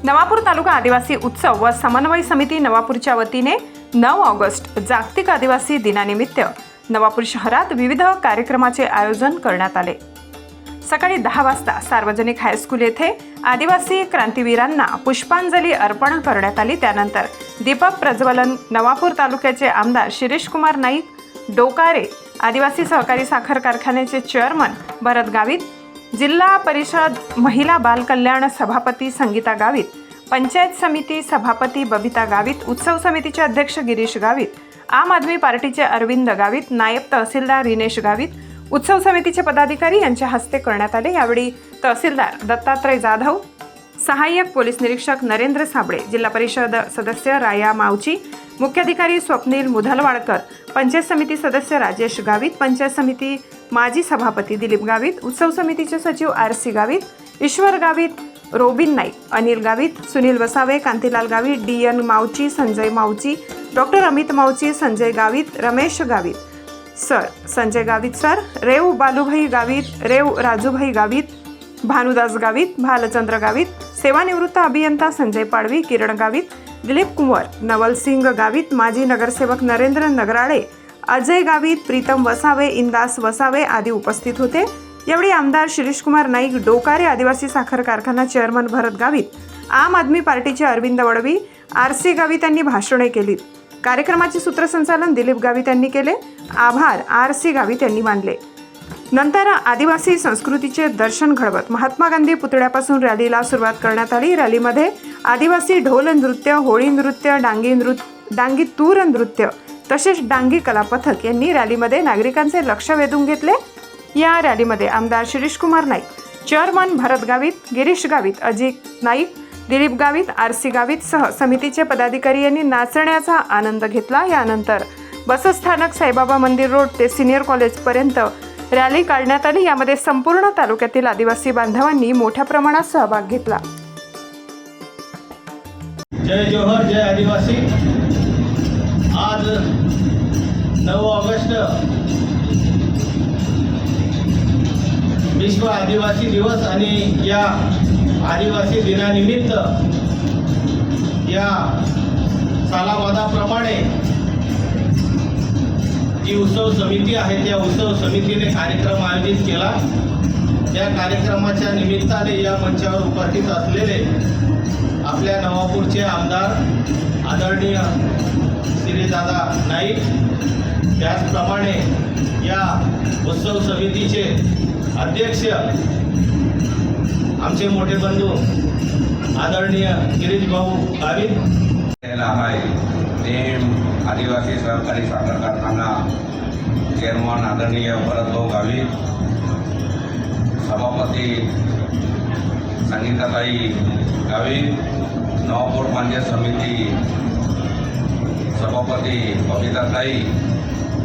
नवापूर तालुका आदिवासी उत्सव व समन्वय समिती नवापूरच्या वतीने 9 ऑगस्ट जागतिक आदिवासी दिनानिमित्त नवापूर शहरात विविध कार्यक्रमाचे आयोजन करण्यात आले। सकाळी 10 वाजता सार्वजनिक हायस्कूल येथे आदिवासी क्रांतीवीरांना पुष्पांजली अर्पण करण्यात आली। त्यानंतर दीपक प्रज्वलन नवापूर तालुक्याचे आमदार शिरीष कुमार नाईक, डोकारे आदिवासी सहकारी साखर कारखान्याचे चेअरमन भरत गावित, जिल्हा परिषद महिला बाल कल्याण सभापती संगीता गावित, पंचायत समिती सभापती बबिता गावित, उत्सव समितीचे अध्यक्ष गिरीश गावित, आम आदमी पार्टीचे अरविंद गावित, नायब तहसीलदार रिनेश गावित, उत्सव समितीचे पदाधिकारी यांच्या हस्ते करण्यात आले। यावेळी तहसीलदार दत्तात्रय जाधव, सहाय्यक पोलीस निरीक्षक नरेंद्र साबळे, जिल्हा परिषद सदस्य राया मावची, मुख्याधिकारी स्वप्नील मुधलवाडकर, पंचायत समिती सदस्य राजेश गावित, पंचायत समिती माजी सभापती दिलीप गावित, उत्सव समितीचे सचिव R C Gavit, Ishwar Gavit, Robin Naik, Anil Gavit, Sunil Vasave, Kantilal Gavit, DN Mavchi, Sanjay Mavchi, doctor Amit Mavchi, Sanjay Gavit, Ramesh Gavit sir, Sanjay Gavit sir, Rev Balubhai Gavit, Rev Rajubhai Gavit, Bhanudas Gavit, Bhalchandra Gavit, सेवानिवृत्त अभियंता संजय पाडवी, किरण गावित, दिलीप कुंवर, नवल सिंग गावित, माजी नगरसेवक नरेंद्र नगराळे, अजय गावित, प्रीतम वसावे, इंदास वसावे आदी उपस्थित होते। यावेळी आमदार शिरीष कुमार नाईक, डोकारे आदिवासी साखर कारखाना चेअरमन भरत गावित, आम आदमी पार्टीचे अरविंद वडवी, RC गावित यांनी भाषणे केली। कार्यक्रमाचे सूत्रसंचालन दिलीप गावित यांनी केले। आभार RC गावित यांनी मानले। नंतर आदिवासी संस्कृतीचे दर्शन घडवत महात्मा गांधी पुतळ्यापासून रॅलीला सुरुवात करण्यात आली। रॅलीमध्ये आदिवासी ढोल नृत्य, होळी नृत्य, डांगी तूर नृत्य तसेच डांगी कला पथक यांनी रॅलीमध्ये नागरिकांचे लक्ष वेधून घेतले। या रॅलीमध्ये आमदार शिरीष कुमार नाईक, चेअरमन भरत गावित, गिरीश गावित, अजित नाईक, दिलीप गावित, RC गावित सह समितीचे पदाधिकारी यांनी नाचण्याचा आनंद घेतला। यानंतर बसस्थानक साईबाबा मंदिर रोड ते सिनियर कॉलेज पर्यंत रॅली काढण्यात आली। यामध्ये संपूर्ण तालुक्यातील आदिवासी बांधवांनी मोठ्या प्रमाणात सहभाग घेतला। जय जोहर, जय आदिवासी। आज 9 ऑगस्ट विश्व आदिवासी दिवस आणि या आदिवासी दिनानिमित्त या सालाबादाप्रमाणे जी उत्सव समिती आहे त्या उत्सव समितीने कार्यक्रम आयोजित केला। त्या कार्यक्रमाच्या निमित्ताने या मंचावर उपस्थित असलेले आपल्या नवापूरचे आमदार आदरणीय श्रीदादा नाईक, त्याचप्रमाणे या उत्सव समितीचे अध्यक्ष आमचे मोठे बंधू आदरणीय गिरीश भाऊ गावित, आदिवासी सहकारी साखर कारखाना चेअरमन आदरणीय भरत भाऊ गावित, सभापती संगीताताई गावित, नवापूर पंचायत समिती सभापती बबिताताई,